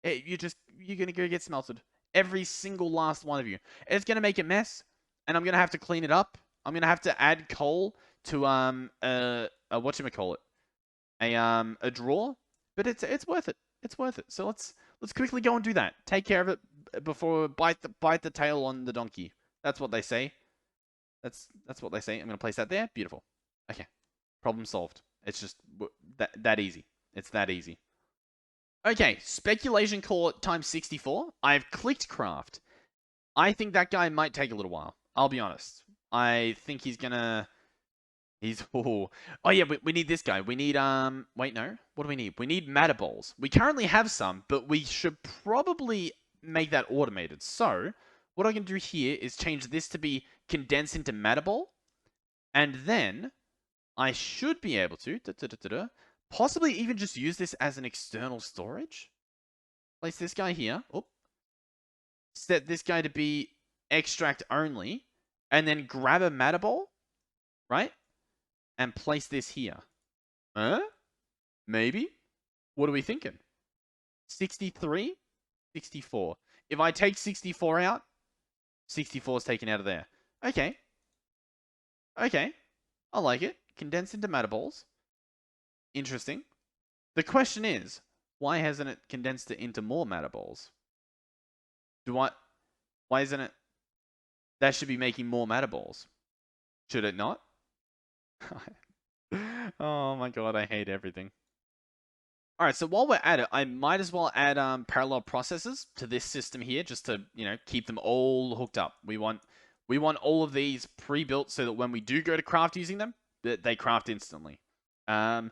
You're gonna go get smelted. Every single last one of you. It's gonna make a mess, and I'm gonna have to clean it up. I'm gonna have to add coal to whatchamacallit? A drawer, but it's worth it. It's worth it. So let's quickly go and do that. Take care of it before bite the tail on the donkey. That's what they say. That's what they say. I'm gonna place that there. Beautiful. Okay, problem solved. It's just that easy. It's that easy. Okay, speculation core times 64. I've clicked craft. I think that guy might take a little while. I'll be honest. I think he's gonna. Oh yeah, we need this guy. We need wait, no. What do we need? We need matter balls. We currently have some, but we should probably make that automated. So what I can do here is change this to be condensed into matter ball, and then I should be able to possibly even just use this as an external storage. Place this guy here. Oh. Set this guy to be extract only, and then grab a matter ball, right? And place this here. Maybe? What are we thinking? 63? 64. If I take 64 out, 64 is taken out of there. Okay. Okay. I like it. Condensed into matter balls. Interesting. The question is, why hasn't it condensed it into more matter balls? Why isn't it? That should be making more matter balls. Should it not? Oh my god, I hate everything. Alright, so while we're at it, I might as well add parallel processors to this system here, just to, keep them all hooked up. We want all of these pre-built so that when we do go to craft using them, they craft instantly. So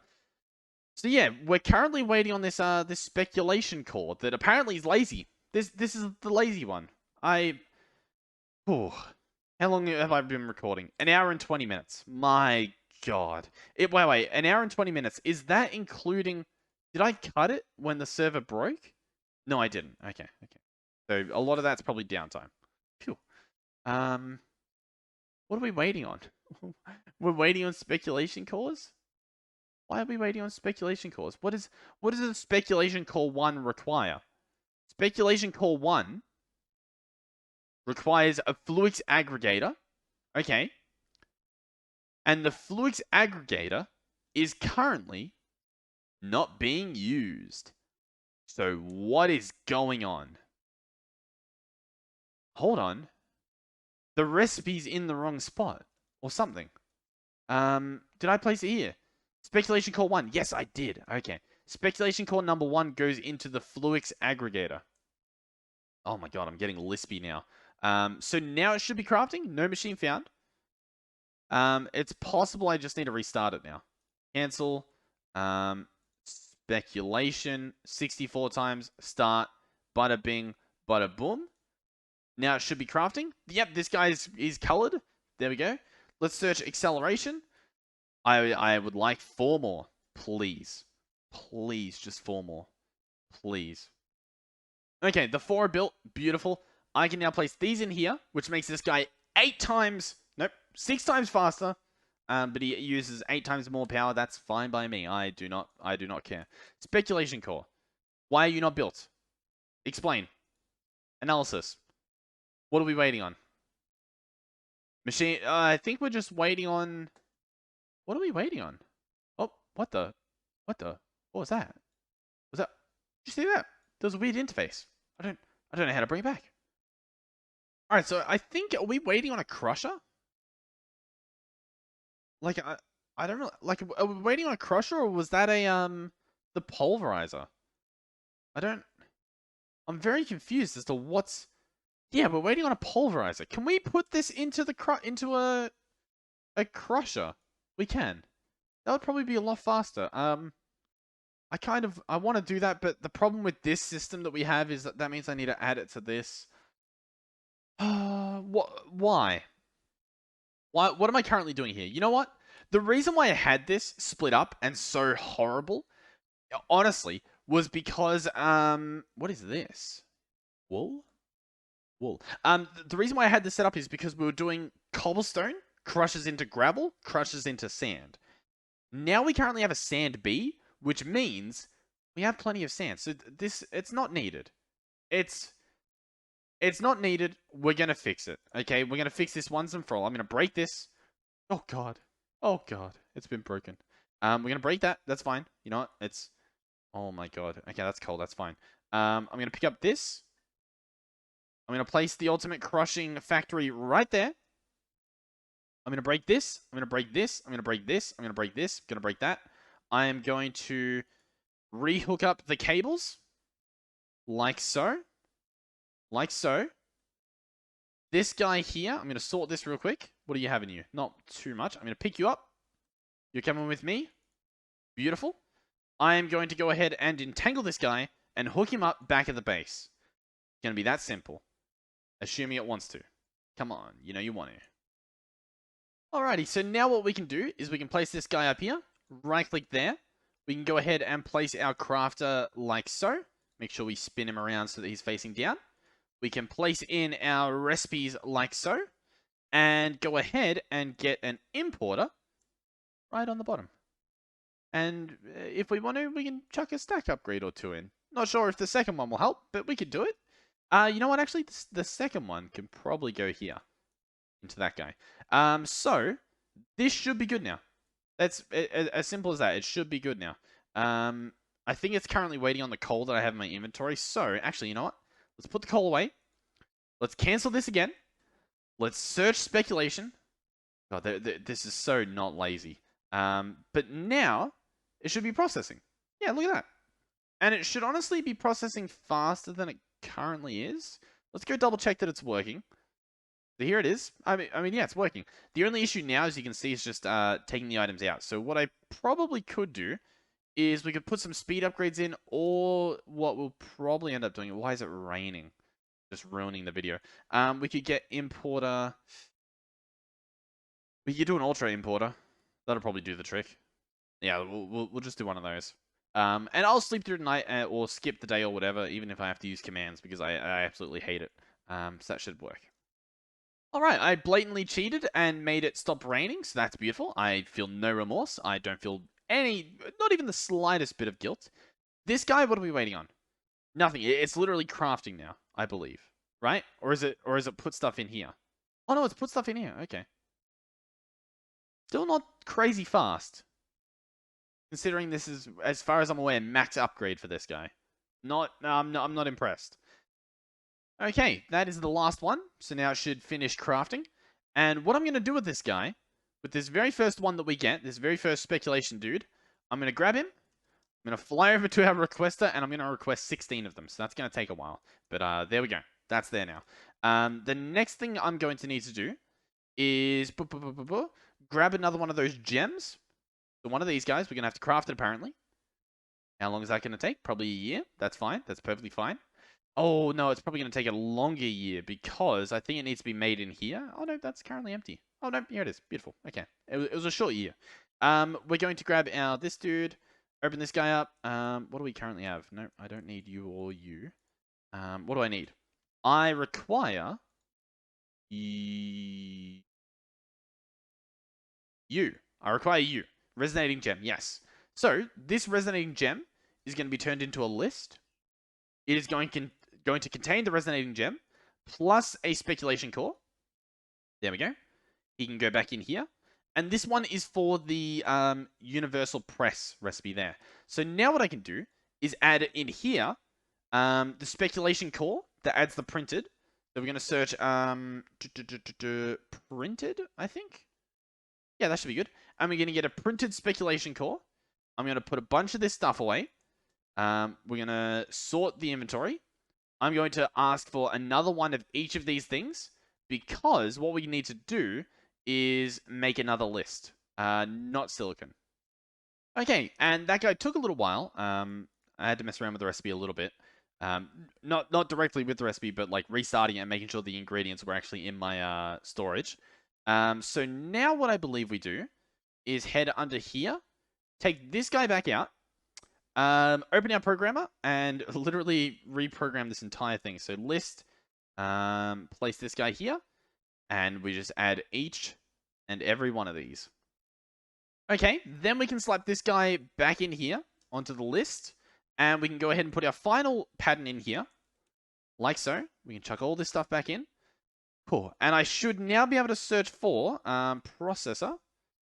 yeah, we're currently waiting on this this speculation core that apparently is lazy. This is the lazy one. How long have I been recording? 1 hour and 20 minutes. My god. Wait. 1 hour and 20 minutes. Is that including... Did I cut it when the server broke? No, I didn't. Okay. So a lot of that's probably downtime. Phew. What are we waiting on? We're waiting on speculation cores? Why are we waiting on speculation cores? What does a speculation core 1 require? Speculation core 1 requires a fluix aggregator. Okay. And the fluix aggregator is currently not being used. So what is going on? Hold on. The recipe's in the wrong spot. Or something. did I place it here? Speculation core 1. Yes, I did. Okay. Speculation core number 1 goes into the Fluix aggregator. Oh my god, I'm getting lispy now. So now it should be crafting. No machine found. It's possible I just need to restart it now. Cancel. Speculation. 64 times. Start. Bada bing. Bada boom. Now it should be crafting. Yep, this guy is colored. There we go. Let's search acceleration. I would like 4 more. Please. Please, just 4 more. Please. Okay, the 4 are built. Beautiful. I can now place these in here, which makes this guy 8 times... Nope, 6 times faster. But he uses 8 times more power. That's fine by me. I do not care. Speculation core. Why are you not built? Explain. Analysis. What are we waiting on? Machine... I think we're just waiting on... What are we waiting on? Oh, what the? What was that? Was that... Did you see that? There was a weird interface. I don't know how to bring it back. Alright, so I think... Are we waiting on a crusher? Like, I don't know. Like, are we waiting on a crusher, or was that a, the pulverizer? I'm very confused as to what's... Yeah, we're waiting on a pulverizer. Can we put this into the a crusher? We can. That would probably be a lot faster. I want to do that, but the problem with this system that we have is that means I need to add it to this. Why? What am I currently doing here? You know what? The reason why I had this split up and so horrible, honestly, was because, what is this? Wool? Wool. The reason why I had this set up is because we were doing cobblestone, crushes into gravel, crushes into sand. Now we currently have a sand B, which means we have plenty of sand. So it's not needed. It's not needed. We're going to fix it. Okay, we're going to fix this once and for all. I'm going to break this. Oh, God. Oh, God. It's been broken. We're going to break that. That's fine. You know what? It's... Oh, my God. Okay, that's cold. That's fine. I'm going to pick up this. I'm going to place the ultimate crushing factory right there. I'm going to break this. I'm going to break this. I'm going to break this. I'm going to break this. I'm going to break that. I am going to rehook up the cables. Like so. Like so. This guy here, I'm going to sort this real quick. What do you have in you? Not too much. I'm going to pick you up. You're coming with me. Beautiful. I am going to go ahead and entangle this guy and hook him up back at the base. It's going to be that simple. Assuming it wants to. Come on, you know you want to. Alrighty, so now what we can do is we can place this guy up here. Right click there. We can go ahead and place our crafter like so. Make sure we spin him around so that he's facing down. We can place in our recipes like so. And go ahead and get an importer right on the bottom. And if we want to, we can chuck a stack upgrade or 2 in. Not sure if the second one will help, but we could do it. You know what? Actually, the second one can probably go here. Into that guy. So, this should be good now. That's as simple as that. It should be good now. I think it's currently waiting on the coal that I have in my inventory. So, actually, you know what? Let's put the coal away. Let's cancel this again. Let's search speculation. God, this is so not lazy. But now, it should be processing. Yeah, look at that. And it should honestly be processing faster than it currently is. Let's go double check that it's working. So here it is. I mean, yeah, it's working. The only issue now, as you can see, is just taking the items out. So what I probably could do is we could put some speed upgrades in, or what we'll probably end up doing. Why is it raining? Just ruining the video. We could get importer. We could do an ultra importer. That'll probably do the trick. Yeah, we'll just do one of those. And I'll sleep through the night or skip the day or whatever, even if I have to use commands, because I absolutely hate it. So that should work. Alright, I blatantly cheated and made it stop raining, so that's beautiful. I feel no remorse. I don't feel not even the slightest bit of guilt. This guy, what are we waiting on? Nothing. It's literally crafting now, I believe. Right? Or is it put stuff in here? Oh no, it's put stuff in here. Okay. Still not crazy fast. Considering this is, as far as I'm aware, max upgrade for this guy. I'm not impressed. Okay, that is the last one. So now it should finish crafting. And what I'm going to do with this guy, with this very first one that we get, this very first speculation dude, I'm going to grab him. I'm going to fly over to our requester, and I'm going to request 16 of them. So that's going to take a while. But there we go. That's there now. The next thing I'm going to need to do is grab another one of those gems. So one of these guys, we're going to have to craft it, apparently. How long is that going to take? Probably a year. That's fine. That's perfectly fine. Oh, no, it's probably going to take a longer year because I think it needs to be made in here. Oh, no, that's currently empty. Oh, no, here it is. Beautiful. Okay. It was a short year. We're going to grab this dude, open this guy up. What do we currently have? No, I don't need you or you. What do I need? I require you. I require you. Resonating gem, yes. So, this resonating gem is going to be turned into a list. It is going to contain the resonating gem, plus a speculation core. There we go. He can go back in here. And this one is for the universal press recipe there. So now what I can do is add in here the speculation core that adds the printed. So we're going to search printed, I think. Yeah, that should be good. And we're going to get a printed speculation core. I'm going to put a bunch of this stuff away. We're going to sort the inventory. I'm going to ask for another one of each of these things because what we need to do is make another list, not silicon. Okay, and that guy took a little while. I had to mess around with the recipe a little bit. Not directly with the recipe, but like restarting it and making sure the ingredients were actually in my storage. So now what I believe we do is head under here, take this guy back out, open our programmer, and literally reprogram this entire thing. So list, place this guy here, and we just add each and every one of these. Okay, then we can slap this guy back in here onto the list, and we can go ahead and put our final pattern in here, like so. We can chuck all this stuff back in. Cool. And I should now be able to search for processor,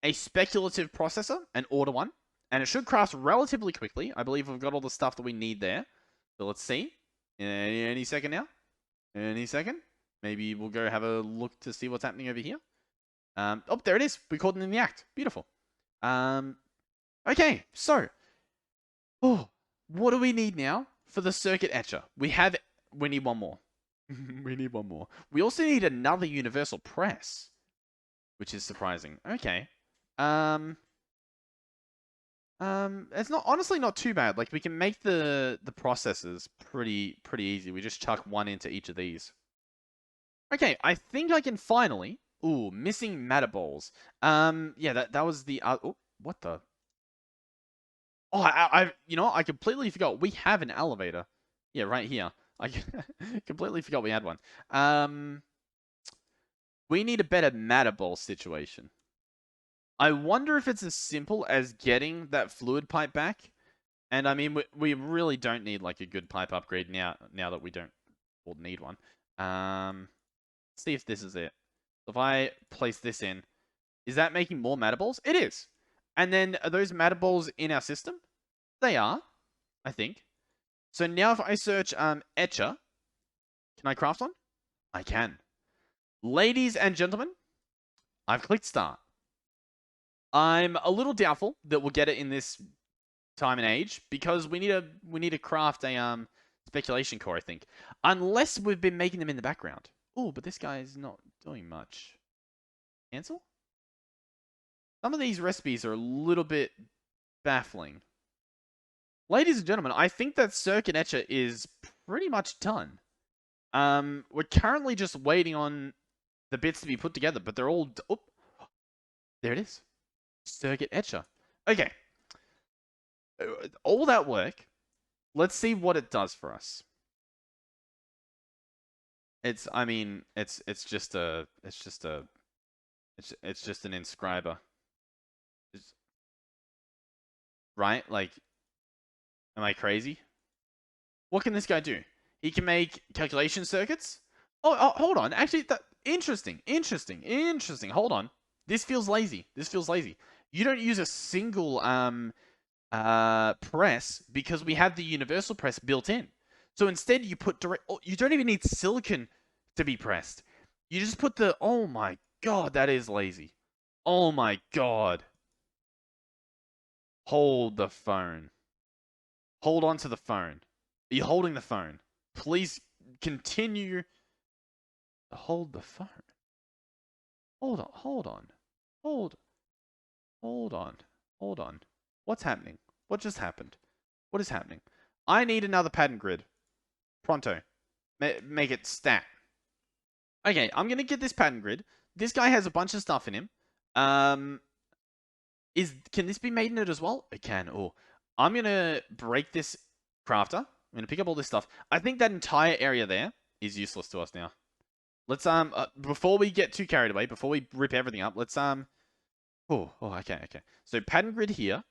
a speculative processor, and order one. And it should craft relatively quickly. I believe we've got all the stuff that we need there. So let's see. Any second now. Any second. Maybe we'll go have a look to see what's happening over here. Oh, there it is. We caught it in the act. Beautiful. Okay, so. Oh, what do we need now for the circuit etcher? We need one more. We need one more. We also need another universal press, which is surprising. Okay. It's honestly not too bad. Like we can make the processors pretty easy. We just chuck one into each of these. Okay, I think I can finally. Ooh, missing matter balls. Yeah, that was the. Oh, what the? Oh, I completely forgot. We have an elevator. Yeah, right here. I completely forgot we had one. We need a better matter ball situation. I wonder if it's as simple as getting that fluid pipe back. And I mean, we really don't need like a good pipe upgrade now that we don't need one. Let's see if this is it. If I place this in, is that making more matter balls? It is. And then are those matter balls in our system? They are, I think. So now if I search etcher, can I craft one? I can. Ladies and gentlemen, I've clicked start. I'm a little doubtful that we'll get it in this time and age because we need to craft a speculation core, I think. Unless we've been making them in the background. Oh, but this guy is not doing much. Cancel? Some of these recipes are a little bit baffling. Ladies and gentlemen, I think that circuit etcher is pretty much done. We're currently just waiting on the bits to be put together, but they're all... Oh, there it is. Circuit etcher. Okay. All that work. Let's see what it does for us. It's just an inscriber. Right? Like, am I crazy? What can this guy do? He can make calculation circuits? Oh, hold on. Actually, interesting. Hold on. This feels lazy. You don't use a single press because we have the universal press built in. So instead you put direct... Oh, you don't even need silicon to be pressed. You just put the... Oh my god, that is lazy. Oh my god. Hold the phone. Hold on to the phone. Are you holding the phone? Please continue. Hold the phone. Hold on. Hold on. Hold. Hold on. Hold on. What's happening? What just happened? What is happening? I need another pattern grid. Pronto. Make it stat. Okay, I'm gonna get this pattern grid. This guy has a bunch of stuff in him. Can this be made in it as well? It can. Oh, I'm gonna break this crafter. I'm gonna pick up all this stuff. I think that entire area there is useless to us now. Let's before we get too carried away, before we rip everything up, let's okay. So pattern grid here.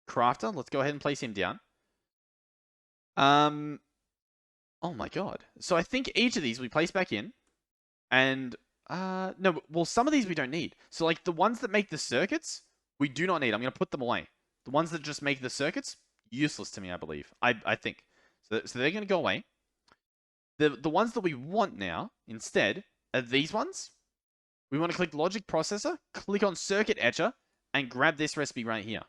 Crafter, let's go ahead and place him down. Oh my god. So I think each of these we place back in. And, no, well, some of these we don't need. So, like, the ones that make the circuits, we do not need. I'm going to put them away. The ones that just make the circuits, useless to me, I believe. I think. So they're going to go away. The ones that we want now, instead, are these ones. We want to click Logic Processor, click on Circuit Etcher, and grab this recipe right here.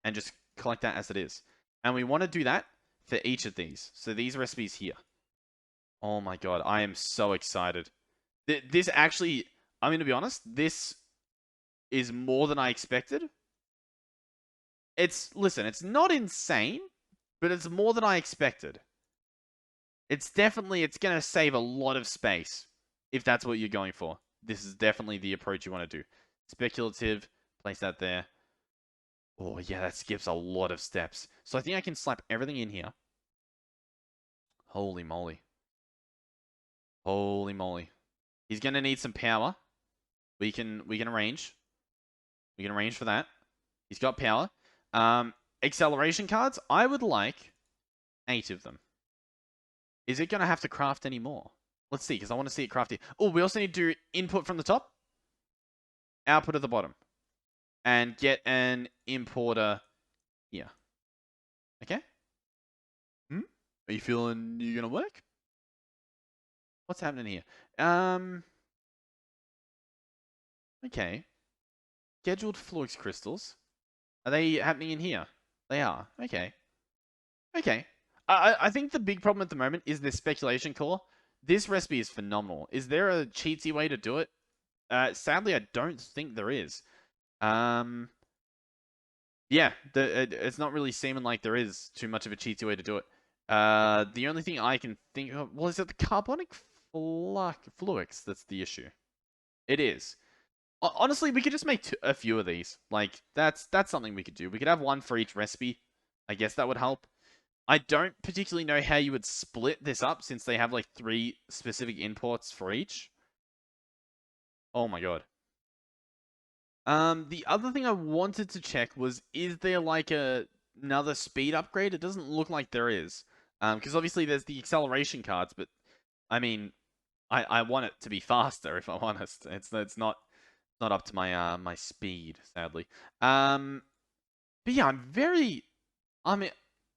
And just collect that as it is. And we want to do that for each of these. So these recipes here. Oh my god, I am so excited. This actually, I'm going to be honest, this is more than I expected. Listen, it's not insane, but it's more than I expected. It's going to save a lot of space, if that's what you're going for. This is definitely the approach you want to do. Speculative, place that there. Oh yeah, that skips a lot of steps. So I think I can slap everything in here. Holy moly. Holy moly. He's going to need some power. We can arrange. We can arrange for that. He's got power. Acceleration cards, I would like 8 of them. Is it going to have to craft any more? Let's see, because I want to see it crafted. Oh, we also need to do input from the top. Output at the bottom. And get an importer here. Okay? Are you feeling you're going to work? What's happening here? Okay. Scheduled flux crystals. Are they happening in here? They are. Okay. Okay. I think the big problem at the moment is this speculation core. This recipe is phenomenal. Is there a cheatsy way to do it? Sadly, I don't think there is. Yeah, it's not really seeming like there is too much of a cheatsy way to do it. The only thing I can think of, well, is it the carbonic flux that's the issue? It is. Honestly, we could just make a few of these. Like, that's something we could do. We could have one for each recipe. I guess that would help. I don't particularly know how you would split this up since they have, like, 3 specific imports for each. Oh my god. The other thing I wanted to check was, is there, like, another speed upgrade? It doesn't look like there is. Because obviously there's the acceleration cards, but, I mean, I want it to be faster, if I'm honest. It's not up to my my speed, sadly. But yeah,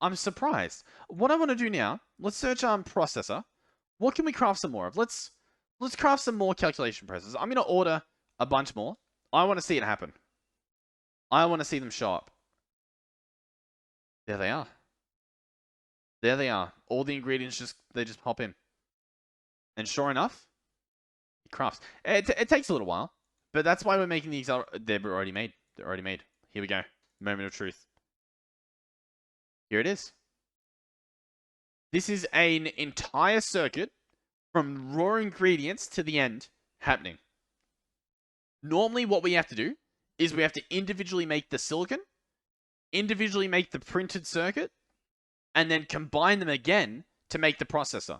I'm surprised. What I want to do now, let's search processor. What can we craft some more of? Let's craft some more calculation presses. I'm gonna order a bunch more. I want to see it happen. I want to see them show up. There they are. There they are. All the ingredients they just pop in. And sure enough, it crafts. It takes a little while. But that's why we're making the they're already made. They're already made. Here we go. Moment of truth. Here it is. This is an entire circuit from raw ingredients to the end happening. Normally what we have to do is we have to individually make the silicon, individually make the printed circuit, and then combine them again to make the processor.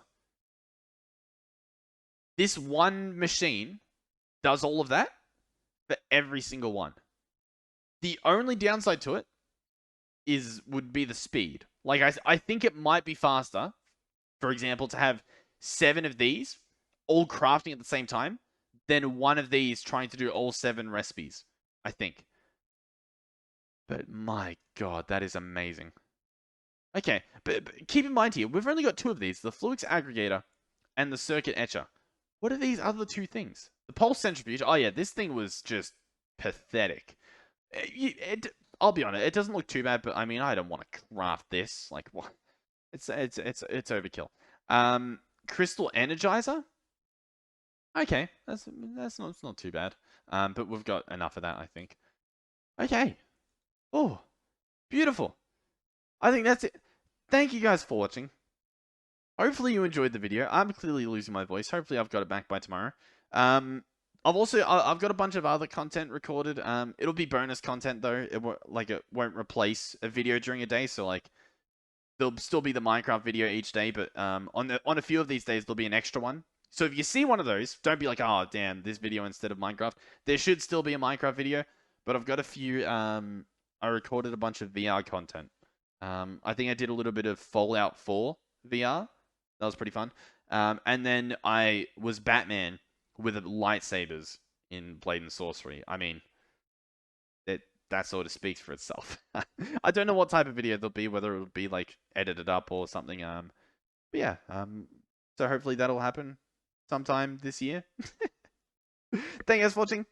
This one machine does all of that for every single one. The only downside to it would be the speed. Like, I think it might be faster, for example, to have 7 of these all crafting at the same time than one of these trying to do all 7 recipes, I think. But my god, that is amazing. Okay, but keep in mind here, we've only got 2 of these, the flux aggregator and the circuit etcher. What are these other 2 things? The pulse centrifuge, oh yeah, this thing was just pathetic. I'll be honest, it doesn't look too bad, but I mean, I don't want to craft this. Like, what? It's overkill. Crystal Energizer. Okay, that's not too bad. But we've got enough of that, I think. Okay. Oh, beautiful. I think that's it. Thank you guys for watching. Hopefully you enjoyed the video. I'm clearly losing my voice. Hopefully I've got it back by tomorrow. I've got a bunch of other content recorded. It'll be bonus content though. It won't replace a video during a day. So like, there'll still be the Minecraft video each day, but on a few of these days there'll be an extra one. So if you see one of those, don't be like, oh damn, this video instead of Minecraft. There should still be a Minecraft video, but I've got a few. I recorded a bunch of VR content. I think I did a little bit of Fallout 4 VR. That was pretty fun. And then I was Batman with lightsabers in Blade and Sorcery. I mean, that sort of speaks for itself. I don't know what type of video there'll be, whether it'll be like edited up or something. But yeah. So hopefully that'll happen sometime this year. Thank you guys for watching.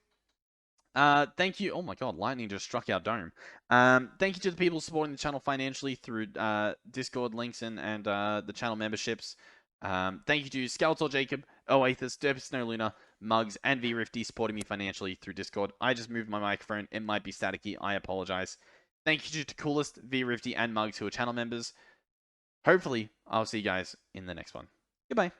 Thank you. Oh my god, lightning just struck our dome. Thank you to the people supporting the channel financially through Discord links and the channel memberships. Thank you to Skeletor Jacob, Oathus, Derpy Snow Luna, Mugs, and VRifty supporting me financially through Discord. I just moved my microphone. It might be staticky. I apologize. Thank you to Coolest, VRifty, and Mugs who are channel members. Hopefully, I'll see you guys in the next one. Goodbye.